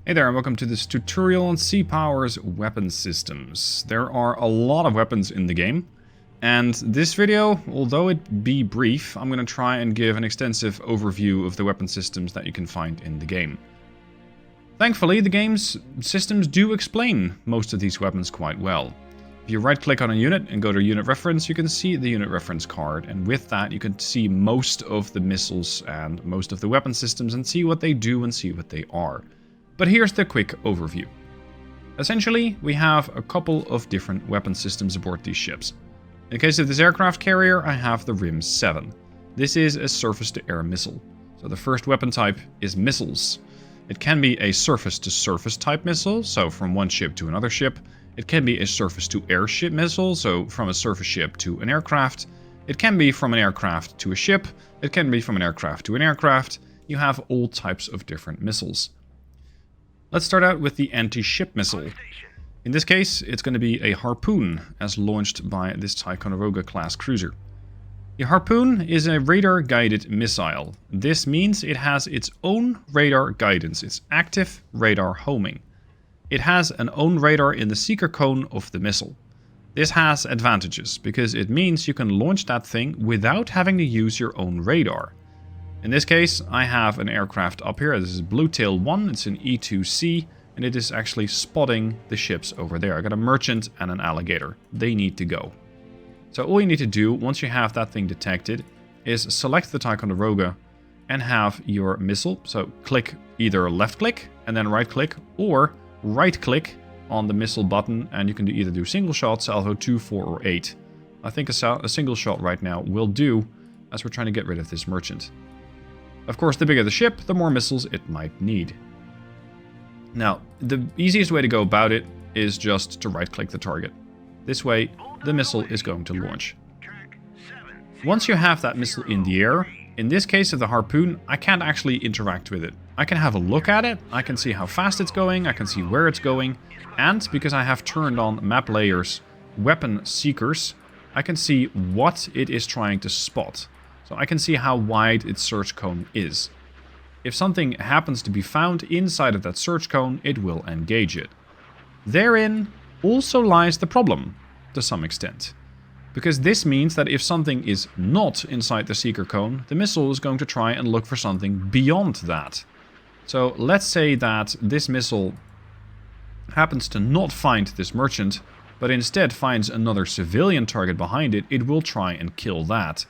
Hey there and welcome to this tutorial on Sea Power's weapon systems. There are a lot of weapons in the game, and this video, although it be brief, I'm going to try and give an extensive overview of the weapon systems that you can find in the game. Thankfully, the game's systems do explain most of these weapons quite well. If you right click on a unit and go to unit reference, you can see the unit reference card, and with that you can see most of the missiles and most of the weapon systems and see what they do and see what they are. But here's the quick overview. Essentially, we have a couple of different weapon systems aboard these ships. In the case of this aircraft carrier, I have the RIM-7. This is a surface-to-air missile. So the first weapon type is missiles. It can be a surface-to-surface type missile, so from one ship to another ship. It can be a surface-to-air ship missile, so from a surface ship to an aircraft. It can be from an aircraft to a ship. It can be from an aircraft to an aircraft. You have all types of different missiles. Let's start out with the anti-ship missile. In this case, it's going to be a Harpoon, as launched by this Ticonderoga class cruiser. The Harpoon is a radar-guided missile. This means it has its own radar guidance, its active radar homing. It has an own radar in the seeker cone of the missile. This has advantages, because it means you can launch that thing without having to use your own radar. In this case, I have an aircraft up here. This is Bluetail 1, it's an E2C, and it is actually spotting the ships over there. I got a merchant and an alligator. They need to go. So all you need to do, once you have that thing detected, is select the Ticonderoga and have your missile. So click either left click and then right click, or right click on the missile button, and you can either do single shot, salvo 2, 4, or 8. I think a single shot right now will do, as we're trying to get rid of this merchant. Of course, the bigger the ship, the more missiles it might need. Now, the easiest way to go about it is just to right-click the target. This way, the missile is going to launch. Once you have that missile in the air, in this case of the Harpoon, I can't actually interact with it. I can have a look at it, I can see how fast it's going, I can see where it's going, and because I have turned on map layers, weapon seekers, I can see what it is trying to spot. So I can see how wide its search cone is. If something happens to be found inside of that search cone, it will engage it. Therein also lies the problem, to some extent. Because this means that if something is not inside the seeker cone, the missile is going to try and look for something beyond that. So let's say that this missile happens to not find this merchant, but instead finds another civilian target behind it, it will try and kill that.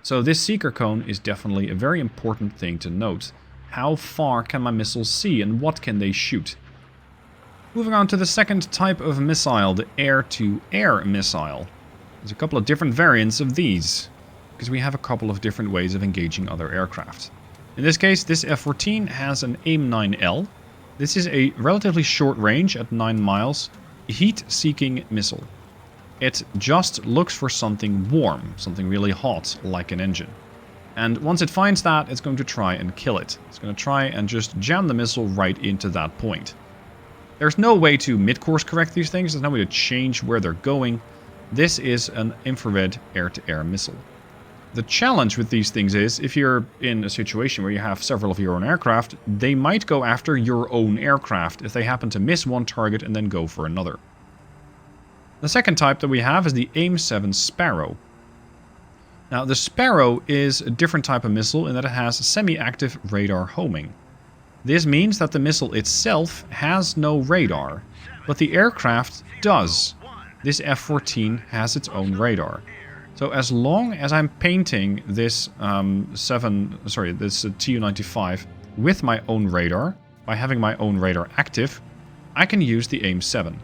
So this seeker cone is definitely a very important thing to note. How far can my missiles see and what can they shoot? Moving on to the second type of missile, the air-to-air missile. There's a couple of different variants of these, because we have a couple of different ways of engaging other aircraft. In this case, this F-14 has an AIM-9L. This is a relatively short range at 9 miles, heat-seeking missile. It just looks for something warm, something really hot, like an engine. And once it finds that, it's going to try and kill it. It's going to try and just jam the missile right into that point. There's no way to mid-course correct these things. There's no way to change where they're going. This is an infrared air-to-air missile. The challenge with these things is, if you're in a situation where you have several of your own aircraft, they might go after your own aircraft if they happen to miss one target and then go for another. The second type that we have is the AIM-7 Sparrow. Now, the Sparrow is a different type of missile in that it has semi-active radar homing. This means that the missile itself has no radar, but the aircraft does. This F-14 has its own radar. So as long as I'm painting this this Tu-95 with my own radar, by having my own radar active, I can use the AIM-7.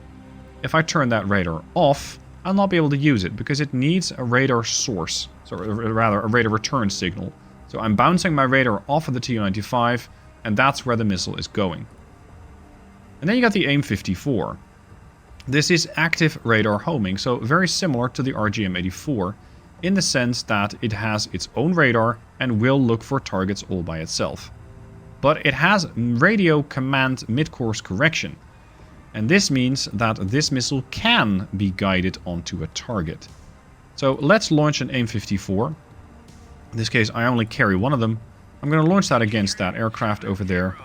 If I turn that radar off, I'll not be able to use it because it needs a radar source, so rather a radar return signal. So I'm bouncing my radar off of the Tu-95, and that's where the missile is going. And then you got the AIM-54. This is active radar homing, so very similar to the RGM-84 in the sense that it has its own radar and will look for targets all by itself. But it has radio command mid-course correction. And this means that this missile can be guided onto a target. So let's launch an AIM-54. In this case, I only carry one of them. I'm going to launch that against that aircraft over there.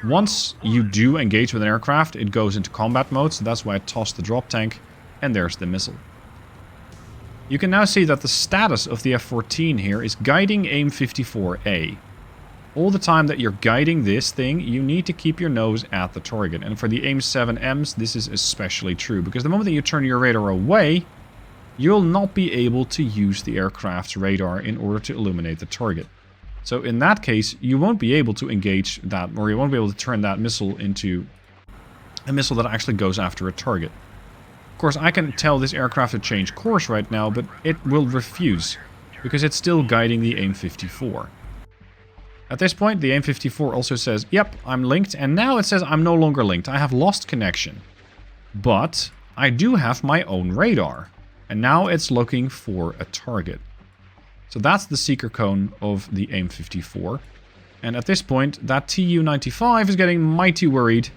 Once you do engage with an aircraft, it goes into combat mode, so that's why I tossed the drop tank, and there's the missile. You can now see that the status of the F-14 here is guiding AIM-54A. All the time that you're guiding this thing, you need to keep your nose at the target. And for the AIM-7Ms, this is especially true, because the moment that you turn your radar away, you'll not be able to use the aircraft's radar in order to illuminate the target. So in that case, you won't be able to engage that, or you won't be able to turn that missile into a missile that actually goes after a target. Of course, I can tell this aircraft to change course right now, but it will refuse, because it's still guiding the AIM-54. At this point, the AIM-54 also says, yep, I'm linked, and now it says I'm no longer linked. I have lost connection. But I do have my own radar, and now it's looking for a target. So that's the seeker cone of the AIM-54. And at this point, that Tu-95 is getting mighty worried,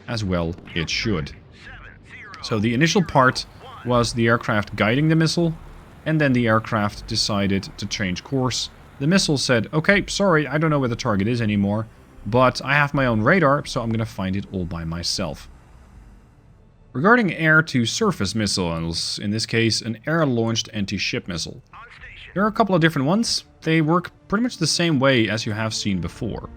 as well it should. So the initial part was the aircraft guiding the missile, and then the aircraft decided to change course. The missile said, okay, sorry, I don't know where the target is anymore, but I have my own radar, so I'm going to find it all by myself. Regarding air-to-surface missiles, in this case an air-launched anti-ship missile. There are a couple of different ones. They work pretty much the same way as you have seen before.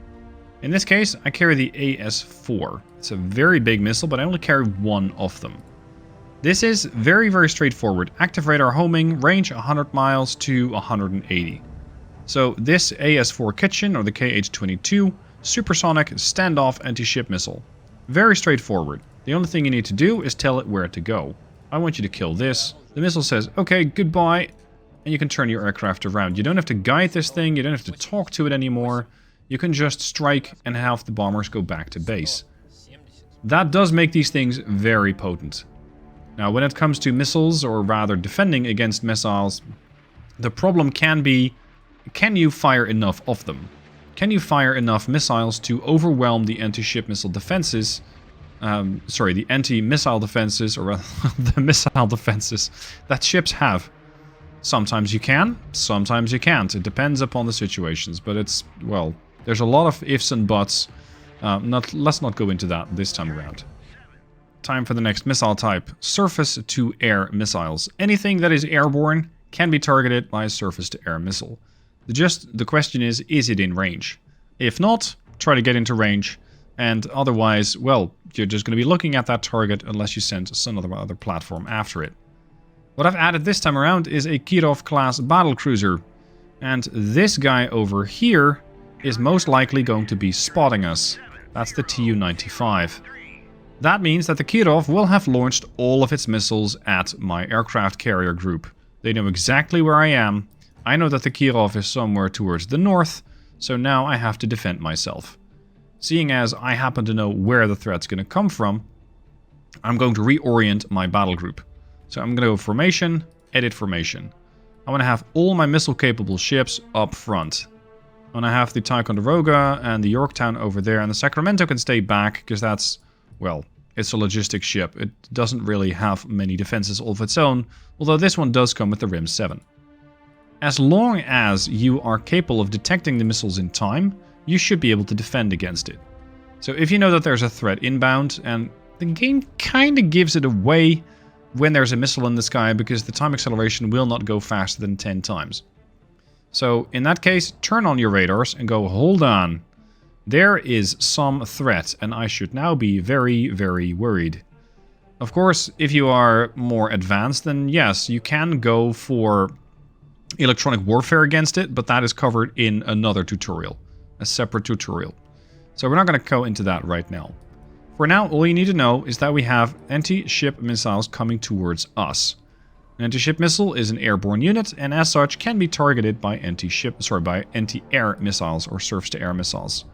In this case, I carry the AS-4. It's a very big missile, but I only carry one of them. This is very, very straightforward. Active radar homing, range 100 miles to 180. So this AS-4 Kitchen, or the KH-22, supersonic standoff anti-ship missile. Very straightforward. The only thing you need to do is tell it where to go. I want you to kill this. The missile says, okay, goodbye, and you can turn your aircraft around. You don't have to guide this thing, you don't have to talk to it anymore. You can just strike and have the bombers go back to base. That does make these things very potent. Now, when it comes to missiles, or rather defending against missiles, the problem can be, can you fire enough of them? Can you fire enough missiles to overwhelm the anti-ship missile defenses? The anti-missile defenses, or rather, the missile defenses that ships have. Sometimes you can, sometimes you can't. It depends upon the situations, but it's, well, there's a lot of ifs and buts. Let's not go into that this time around. Time for the next missile type, surface-to-air missiles. Anything that is airborne can be targeted by a surface-to-air missile. The question is it in range? If not, try to get into range, and otherwise, well, you're just going to be looking at that target unless you send some other platform after it. What I've added this time around is a Kirov-class battlecruiser, and this guy over here is most likely going to be spotting us. That's the Tu-95. That means that the Kirov will have launched all of its missiles at my aircraft carrier group. They know exactly where I am. I know that the Kirov is somewhere towards the north, so now I have to defend myself. Seeing as I happen to know where the threat's going to come from, I'm going to reorient my battle group. So I'm going to go formation, edit formation. I want to have all my missile-capable ships up front. I want to have the Ticonderoga and the Yorktown over there, and the Sacramento can stay back, because that's, well, it's a logistics ship. It doesn't really have many defenses all of its own, although this one does come with the RIM 7. As long as you are capable of detecting the missiles in time, you should be able to defend against it. So if you know that there's a threat inbound, and the game kind of gives it away when there's a missile in the sky, because the time acceleration will not go faster than 10 times. So in that case, turn on your radars and go, hold on. There is some threat, and I should now be very, very worried. Of course, if you are more advanced, then yes, you can go for electronic warfare against it, but that is covered in another tutorial, a separate tutorial. So we're not going to go into that right now. For now, all you need to know is that we have anti-ship missiles coming towards us. An anti-ship missile is an airborne unit, and as such can be targeted by anti-air missiles or surface-to-air missiles.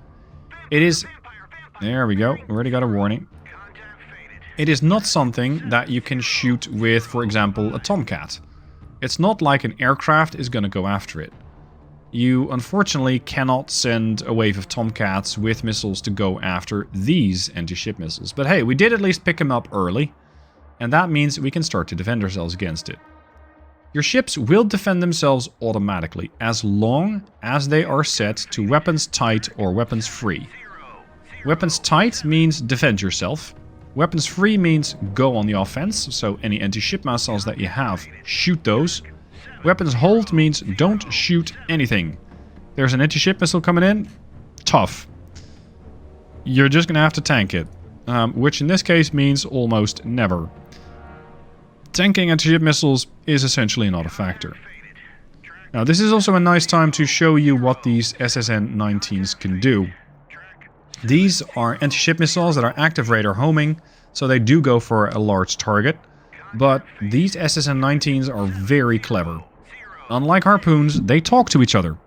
It is... There we go. We already got a warning. It is not something that you can shoot with, for example, a Tomcat. It's not like an aircraft is going to go after it. You, unfortunately, cannot send a wave of Tomcats with missiles to go after these anti-ship missiles. But hey, we did at least pick them up early, and that means we can start to defend ourselves against it. Your ships will defend themselves automatically, as long as they are set to weapons tight or weapons free. Weapons tight means defend yourself. Weapons free means go on the offense, so any anti-ship missiles that you have, shoot those. Weapons hold means don't shoot anything. There's an anti-ship missile coming in, tough. You're just going to have to tank it, which in this case means almost never. Tanking anti-ship missiles is essentially not a factor. Now this is also a nice time to show you what these SSN-19s can do. These are anti-ship missiles that are active radar homing, so they do go for a large target. But these SSN-19s are very clever. Unlike harpoons, they talk to each other.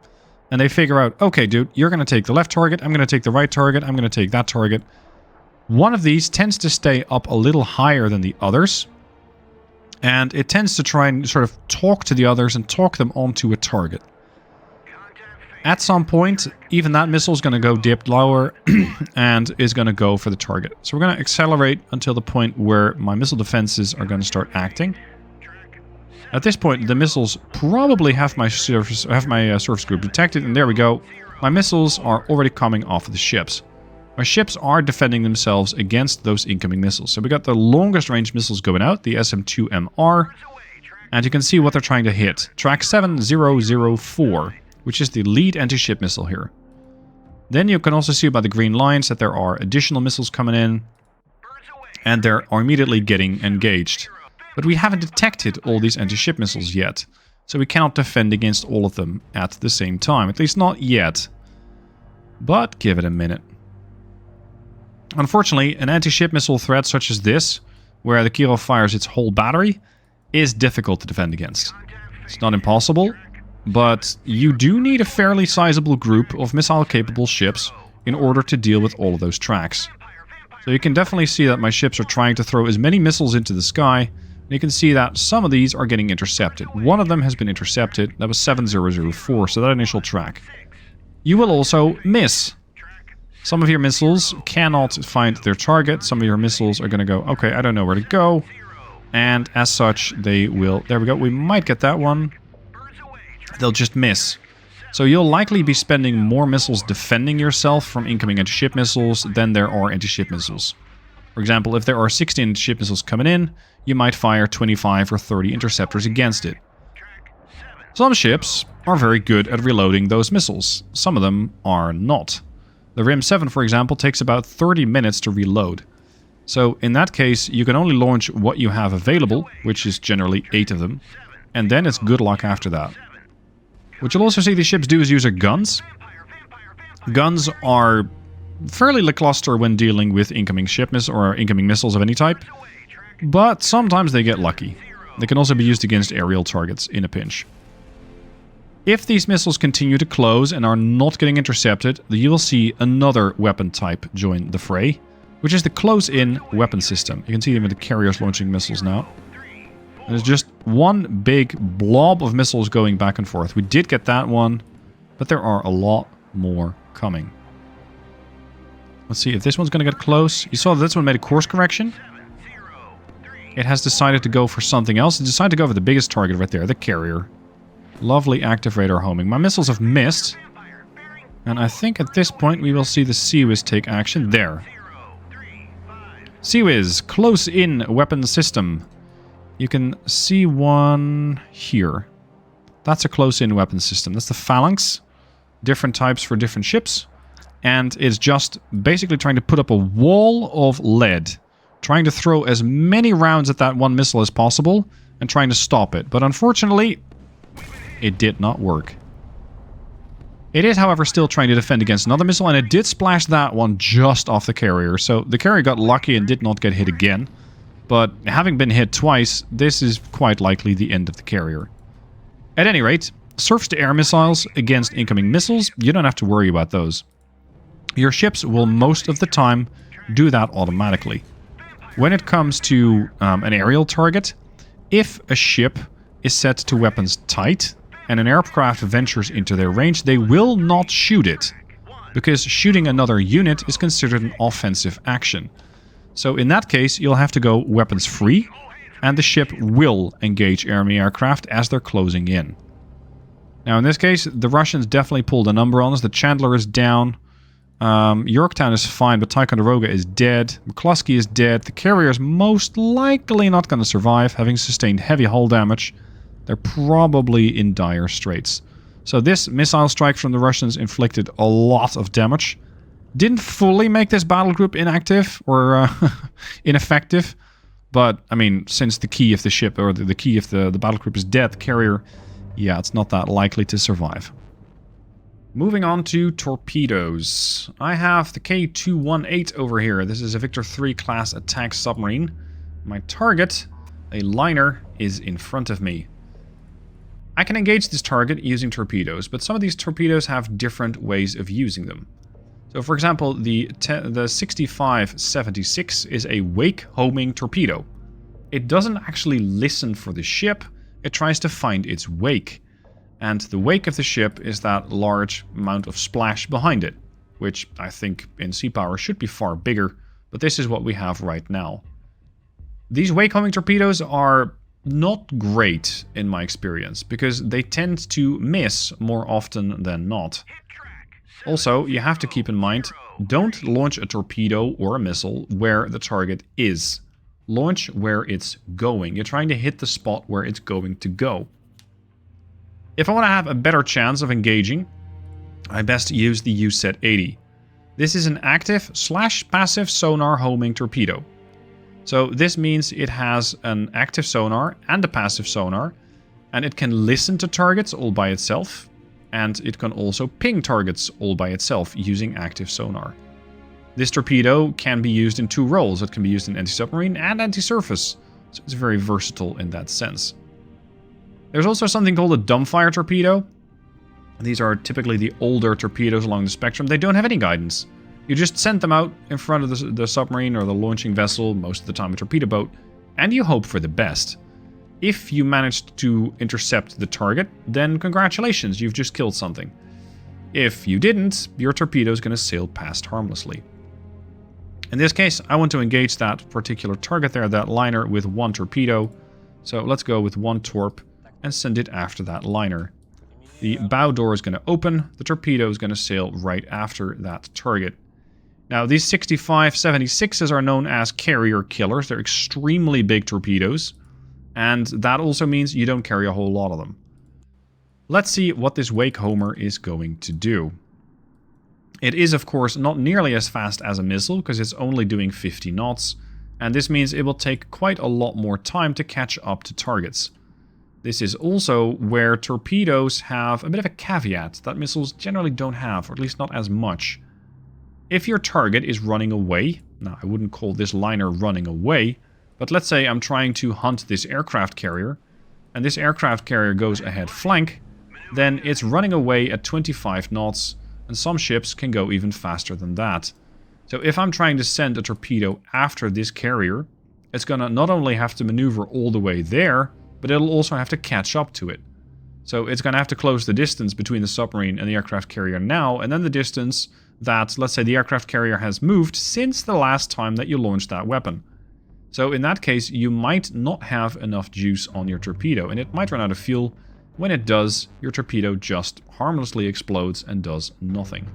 And they figure out, okay dude, you're going to take the left target, I'm going to take the right target, I'm going to take that target. One of these tends to stay up a little higher than the others. And it tends to try and sort of talk to the others and talk them onto a target. At some point, even that missile is going to go dip lower and is going to go for the target. So we're going to accelerate until the point where my missile defenses are going to start acting. At this point, the missiles probably have my surface group detected, and there we go. My missiles are already coming off of the ships. My ships are defending themselves against those incoming missiles. So we got the longest range missiles going out, the SM-2MR, and you can see what they're trying to hit. Track 7004. Which is the lead anti-ship missile here. Then you can also see by the green lines that there are additional missiles coming in, and they are immediately getting engaged. But we haven't detected all these anti-ship missiles yet, so we cannot defend against all of them at the same time, at least not yet. But give it a minute. Unfortunately, an anti-ship missile threat such as this, where the Kirov fires its whole battery, is difficult to defend against. It's not impossible, but you do need a fairly sizable group of missile-capable ships in order to deal with all of those tracks. So you can definitely see that my ships are trying to throw as many missiles into the sky, and you can see that some of these are getting intercepted. One of them has been intercepted, that was 7004, so that initial track. You will also miss. Some of your missiles cannot find their target, some of your missiles are going to go, okay, I don't know where to go, and as such, they will, there we go, we might get that one. They'll just miss. So you'll likely be spending more missiles defending yourself from incoming anti-ship missiles than there are anti-ship missiles. For example, if there are 60 anti-ship missiles coming in, you might fire 25 or 30 interceptors against it. Some ships are very good at reloading those missiles. Some of them are not. The RIM-7, for example, takes about 30 minutes to reload. So in that case, you can only launch what you have available, which is generally 8 of them, and then it's good luck after that. What you'll also see these ships do is use their guns. Guns are fairly lackluster when dealing with incoming ship missiles or incoming missiles of any type, but sometimes they get lucky. They can also be used against aerial targets in a pinch. If these missiles continue to close and are not getting intercepted, you will see another weapon type join the fray, which is the close-in weapon system. You can see even the carriers launching missiles now. There's just one big blob of missiles going back and forth. We did get that one, but there are a lot more coming. Let's see if this one's going to get close. You saw that this one made a course correction. It has decided to go for something else. It decided to go for the biggest target right there, the carrier. Lovely active radar homing. My missiles have missed. And I think at this point we will see the CIWS take action. There. CIWS, close-in weapon system. You can see one here. That's a close-in weapon system. That's the Phalanx. Different types for different ships. And it's just basically trying to put up a wall of lead. Trying to throw as many rounds at that one missile as possible. And trying to stop it. But unfortunately, it did not work. It is, however, still trying to defend against another missile. And it did splash that one just off the carrier. So the carrier got lucky and did not get hit again. But having been hit twice, this is quite likely the end of the carrier. At any rate, surface-to-air missiles against incoming missiles, you don't have to worry about those. Your ships will most of the time do that automatically. When it comes to an aerial target, if a ship is set to weapons tight and an aircraft ventures into their range, they will not shoot it, because shooting another unit is considered an offensive action. So in that case, you'll have to go weapons free, and the ship will engage enemy aircraft as they're closing in. Now in this case, the Russians definitely pulled a number on us. The Chandler is down. Yorktown is fine, but Ticonderoga is dead. McCluskey is dead. The carrier is most likely not going to survive, having sustained heavy hull damage. They're probably in dire straits. So this missile strike from the Russians inflicted a lot of damage. Didn't fully make this battle group inactive or ineffective. But, I mean, since the key of the ship, or the key of the battle group is dead, the carrier, yeah, it's not that likely to survive. Moving on to torpedoes. I have the K218 over here. This is a Victor III class attack submarine. My target, a liner, is in front of me. I can engage this target using torpedoes, but some of these torpedoes have different ways of using them. So, for example, the 6576 is a wake-homing torpedo. It doesn't actually listen for the ship, it tries to find its wake. And the wake of the ship is that large amount of splash behind it, which I think in sea power should be far bigger, but this is what we have right now. These wake-homing torpedoes are not great in my experience, because they tend to miss more often than not. Also, you have to keep in mind, don't launch a torpedo or a missile where the target is. Launch where it's going. You're trying to hit the spot where it's going to go. If I want to have a better chance of engaging, I best use the USET-80. This is an active/passive sonar homing torpedo. So this means it has an active sonar and a passive sonar, and it can listen to targets all by itself. And it can also ping targets all by itself using active sonar. This torpedo can be used in two roles. It can be used in anti-submarine and anti-surface, so it's very versatile in that sense. There's also something called a dumbfire torpedo. These are typically the older torpedoes along the spectrum. They don't have any guidance. You just send them out in front of the submarine or the launching vessel, most of the time a torpedo boat, and you hope for the best. If you managed to intercept the target, then congratulations, you've just killed something. If you didn't, your torpedo is going to sail past harmlessly. In this case, I want to engage that particular target there, that liner, with one torpedo. So let's go with one torp and send it after that liner. The bow door is going to open, the torpedo is going to sail right after that target. Now, these 6576s are known as carrier killers. They're extremely big torpedoes. And that also means you don't carry a whole lot of them. Let's see what this wake homer is going to do. It is, of course, not nearly as fast as a missile, because it's only doing 50 knots. And this means it will take quite a lot more time to catch up to targets. This is also where torpedoes have a bit of a caveat that missiles generally don't have, or at least not as much. If your target is running away, now I wouldn't call this liner running away, but let's say I'm trying to hunt this aircraft carrier, and this aircraft carrier goes ahead flank, then it's running away at 25 knots, and some ships can go even faster than that. So if I'm trying to send a torpedo after this carrier, it's gonna not only have to maneuver all the way there, but it'll also have to catch up to it. So it's gonna have to close the distance between the submarine and the aircraft carrier now, and then the distance that, let's say, the aircraft carrier has moved since the last time that you launched that weapon. So in that case, you might not have enough juice on your torpedo, and it might run out of fuel. When it does, your torpedo just harmlessly explodes and does nothing.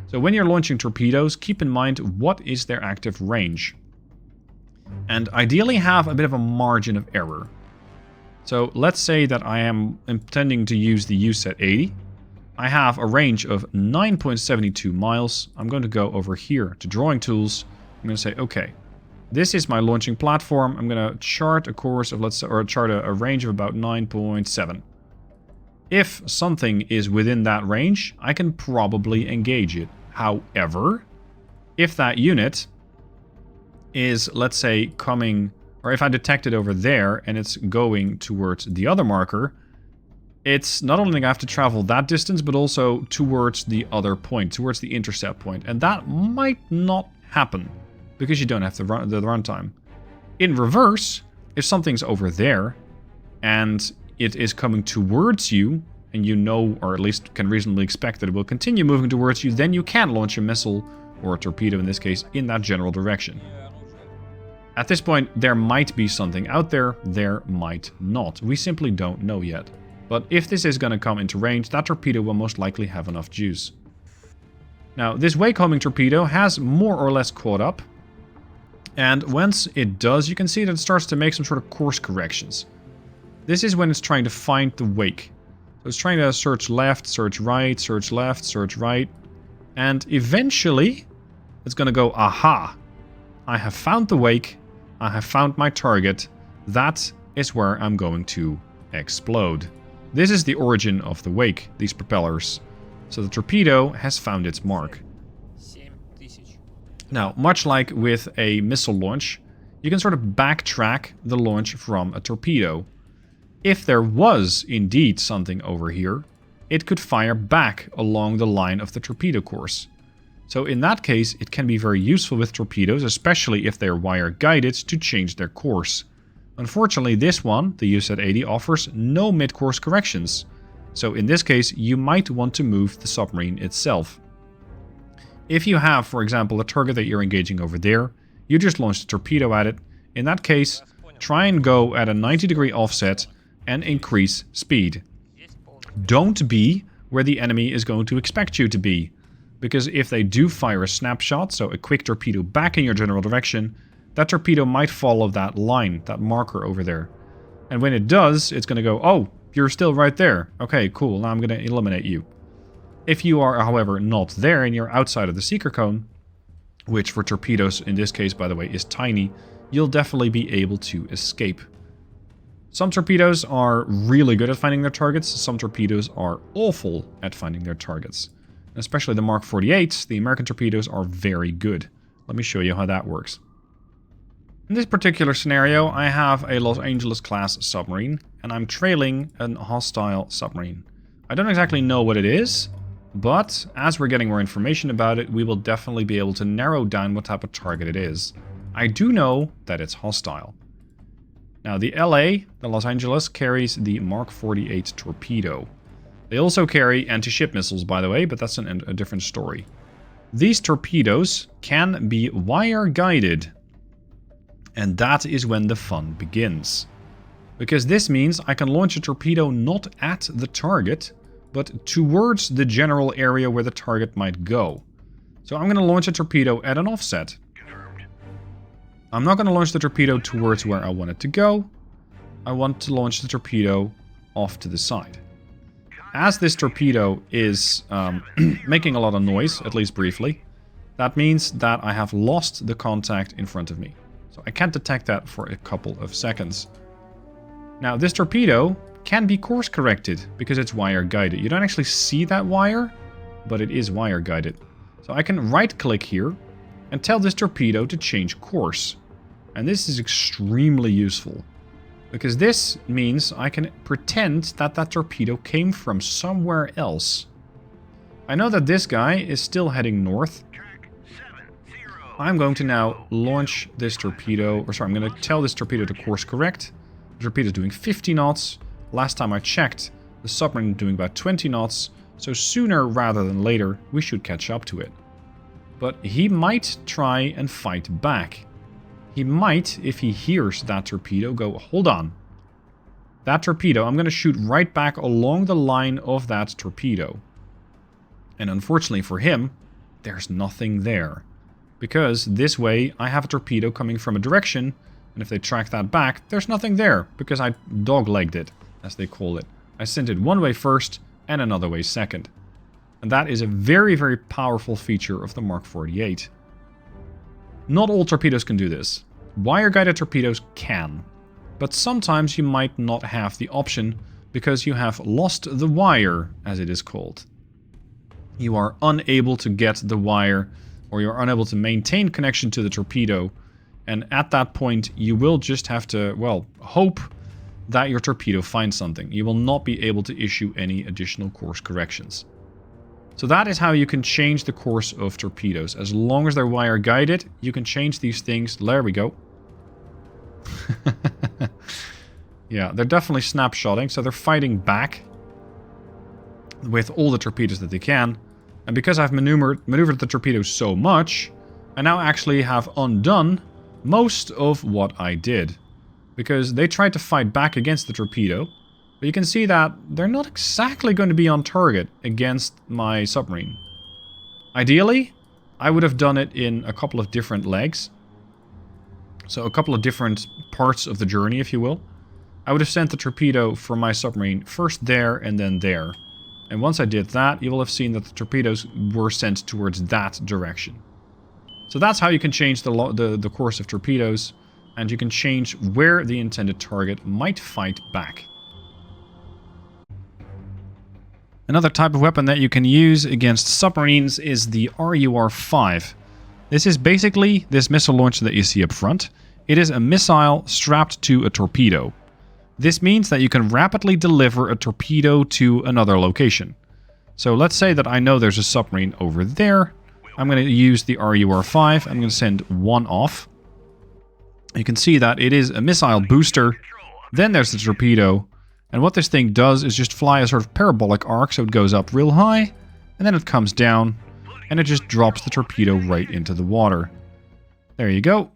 So when you're launching torpedoes, keep in mind what is their active range. And ideally have a bit of a margin of error. So let's say that I am intending to use the USET-80. I have a range of 9.72 miles. I'm going to go over here to drawing tools. I'm going to say, okay, this is my launching platform. I'm going to chart a course of, let's say, or chart a range of about 9.7. If something is within that range, I can probably engage it. However, if that unit is, let's say, coming, or if I detect it over there and it's going towards the other marker, it's not only going to have to travel that distance, but also towards the other point, towards the intercept point. And that might not happen, because you don't have the runtime. In reverse, if something's over there, and it is coming towards you, and you know, or at least can reasonably expect that it will continue moving towards you, then you can launch a missile, or a torpedo in this case, in that general direction. At this point, there might be something out there, there might not. We simply don't know yet. But if this is going to come into range, that torpedo will most likely have enough juice. Now, this wake-homing torpedo has more or less caught up. And once it does, you can see that it starts to make some sort of course corrections. This is when it's trying to find the wake. So it's trying to search left, search right, search left, search right. And eventually, it's going to go, aha! I have found the wake. I have found my target. That is where I'm going to explode. This is the origin of the wake, these propellers. So the torpedo has found its mark. Now, much like with a missile launch, you can sort of backtrack the launch from a torpedo. If there was indeed something over here, it could fire back along the line of the torpedo course. So in that case, it can be very useful with torpedoes, especially if they're wire guided, to change their course. Unfortunately, this one, the UZ-80, offers no mid-course corrections. So in this case, you might want to move the submarine itself. If you have, for example, a target that you're engaging over there, you just launch the torpedo at it. In that case, try and go at a 90-degree offset and increase speed. Don't be where the enemy is going to expect you to be. Because if they do fire a snapshot, so a quick torpedo back in your general direction, that torpedo might follow that line, that marker over there. And when it does, it's going to go, oh, you're still right there. Okay, cool, now I'm going to eliminate you. If you are, however, not there and you're outside of the seeker cone, which for torpedoes in this case, by the way, is tiny, you'll definitely be able to escape. Some torpedoes are really good at finding their targets. Some torpedoes are awful at finding their targets. Especially the Mark 48s, the American torpedoes are very good. Let me show you how that works. In this particular scenario, I have a Los Angeles class submarine, and I'm trailing a hostile submarine. I don't exactly know what it is, but as we're getting more information about it, we will definitely be able to narrow down what type of target it is. I do know that it's hostile. Now the LA, the Los Angeles, carries the Mark 48 torpedo. They also carry anti-ship missiles, by the way, but that's a different story. These torpedoes can be wire-guided. And that is when the fun begins. Because this means I can launch a torpedo not at the target, but towards the general area where the target might go. So I'm going to launch a torpedo at an offset. I'm not going to launch the torpedo towards where I want it to go. I want to launch the torpedo off to the side. As this torpedo is making a lot of noise, at least briefly, that means that I have lost the contact in front of me. So I can't detect that for a couple of seconds. Now this torpedo can be course corrected because it's wire guided. You don't actually see that wire, but it is wire guided. So I can right click here and tell this torpedo to change course. And this is extremely useful. Because this means I can pretend that that torpedo came from somewhere else. I know that this guy is still heading north. I'm going to now launch this torpedo, or sorry, I'm going to tell this torpedo to course correct. The torpedo is doing 50 knots. Last time I checked, the submarine is doing about 20 knots. So sooner rather than later, we should catch up to it. But he might try and fight back. He might, if he hears that torpedo, go, hold on. That torpedo, I'm going to shoot right back along the line of that torpedo. And unfortunately for him, there's nothing there. Because this way, I have a torpedo coming from a direction, and if they track that back, there's nothing there, because I dog-legged it, as they call it. I sent it one way first, and another way second. And that is a very, very powerful feature of the Mark 48. Not all torpedoes can do this. Wire-guided torpedoes can. But sometimes you might not have the option because you have lost the wire, as it is called. You are unable to get the wire, or you're unable to maintain connection to the torpedo. And at that point, you will just have to, well, hope that your torpedo finds something. You will not be able to issue any additional course corrections. So that is how you can change the course of torpedoes. As long as they're wire guided, you can change these things. There we go. Yeah, they're definitely snapshotting, so they're fighting back with all the torpedoes that they can. And because I've maneuvered the torpedoes so much, I now actually have undone most of what I did. Because they tried to fight back against the torpedo. But you can see that they're not exactly going to be on target against my submarine. Ideally, I would have done it in a couple of different legs. So a couple of different parts of the journey, if you will. I would have sent the torpedo from my submarine first there and then there. And once I did that, you will have seen that the torpedoes were sent towards that direction. So that's how you can change the course of torpedoes, and you can change where the intended target might fight back. Another type of weapon that you can use against submarines is the RUR-5. This is basically this missile launcher that you see up front. It is a missile strapped to a torpedo. This means that you can rapidly deliver a torpedo to another location. So let's say that I know there's a submarine over there. I'm going to use the RUR-5. I'm going to send one off. You can see that it is a missile booster. Then there's the torpedo. And what this thing does is just fly a sort of parabolic arc, so it goes up real high, and then it comes down, and it just drops the torpedo right into the water. There you go.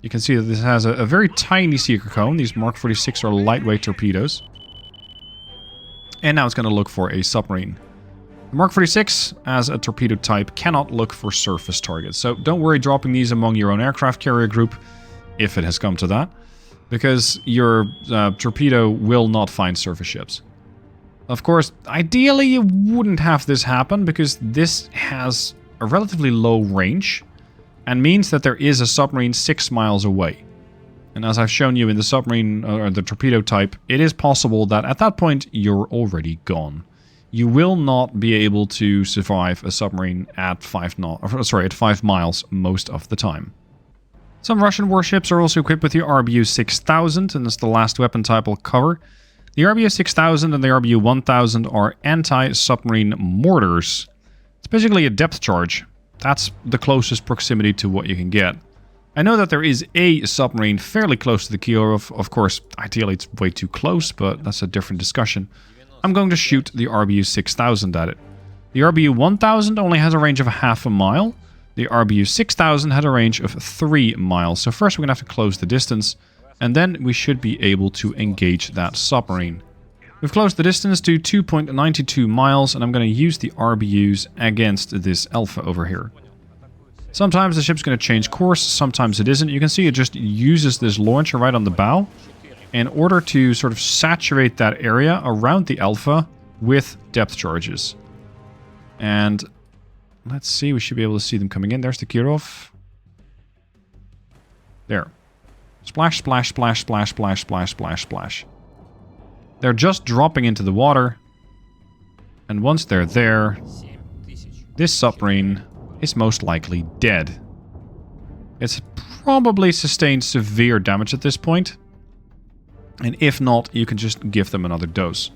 You can see that this has a very tiny seeker cone. These Mark 46 are lightweight torpedoes. And now it's going to look for a submarine. The Mark 46, as a torpedo type, cannot look for surface targets. So don't worry dropping these among your own aircraft carrier group, if it has come to that. Because your torpedo will not find surface ships. Of course, ideally you wouldn't have this happen, because this has a relatively low range, and means that there is a submarine 6 miles away. And as I've shown you in the submarine, or the torpedo type, it is possible that at that point you're already gone. You will not be able to survive a submarine at 5 miles most of the time. Some Russian warships are also equipped with the RBU-6000, and that's the last weapon type I'll cover. The RBU-6000 and the RBU-1000 are anti-submarine mortars. It's basically a depth charge. That's the closest proximity to what you can get. I know that there is a submarine fairly close to the Kirov. Of course, ideally it's way too close, but that's a different discussion. I'm going to shoot the RBU-6000 at it. The RBU-1000 only has a range of half a mile. The RBU-6000 had a range of 3 miles. So first we're going to have to close the distance, and then we should be able to engage that submarine. We've closed the distance to 2.92 miles, and I'm going to use the RBUs against this Alpha over here. Sometimes the ship's going to change course, sometimes it isn't. You can see it just uses this launcher right on the bow in order to sort of saturate that area around the Alpha with depth charges. And let's see, we should be able to see them coming in. There's the Kirov. There. Splash, splash, splash, splash, splash, splash, splash, splash. They're just dropping into the water. And once they're there, this submarine is most likely dead. It's probably sustained severe damage at this point. And if not, you can just give them another dose.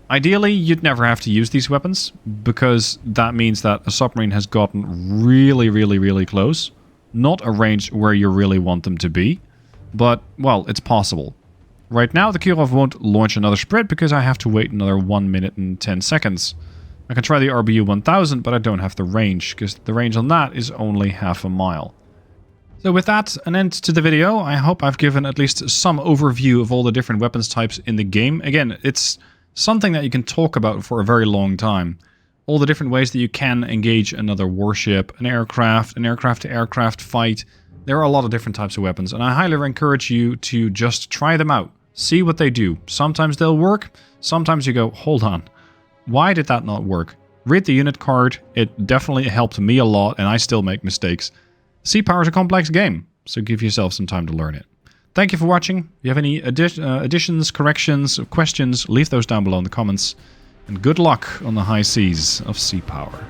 Ideally, you'd never have to use these weapons, because that means that a submarine has gotten really, really, really close. Not a range where you really want them to be, but, well, it's possible. Right now, the Kirov won't launch another sprint because I have to wait another 1 minute and 10 seconds. I can try the RBU-1000, but I don't have the range, because the range on that is only half a mile. So with that, an end to the video. I hope I've given at least some overview of all the different weapons types in the game. Again, it's something that you can talk about for a very long time. All the different ways that you can engage another warship, an aircraft-to-aircraft fight. There are a lot of different types of weapons, and I highly encourage you to just try them out. See what they do. Sometimes they'll work, sometimes you go, hold on, why did that not work? Read the unit card, it definitely helped me a lot, and I still make mistakes. Sea Power is a complex game, so give yourself some time to learn it. Thank you for watching. If you have any additions, corrections, questions, leave those down below in the comments. And good luck on the high seas of Sea Power.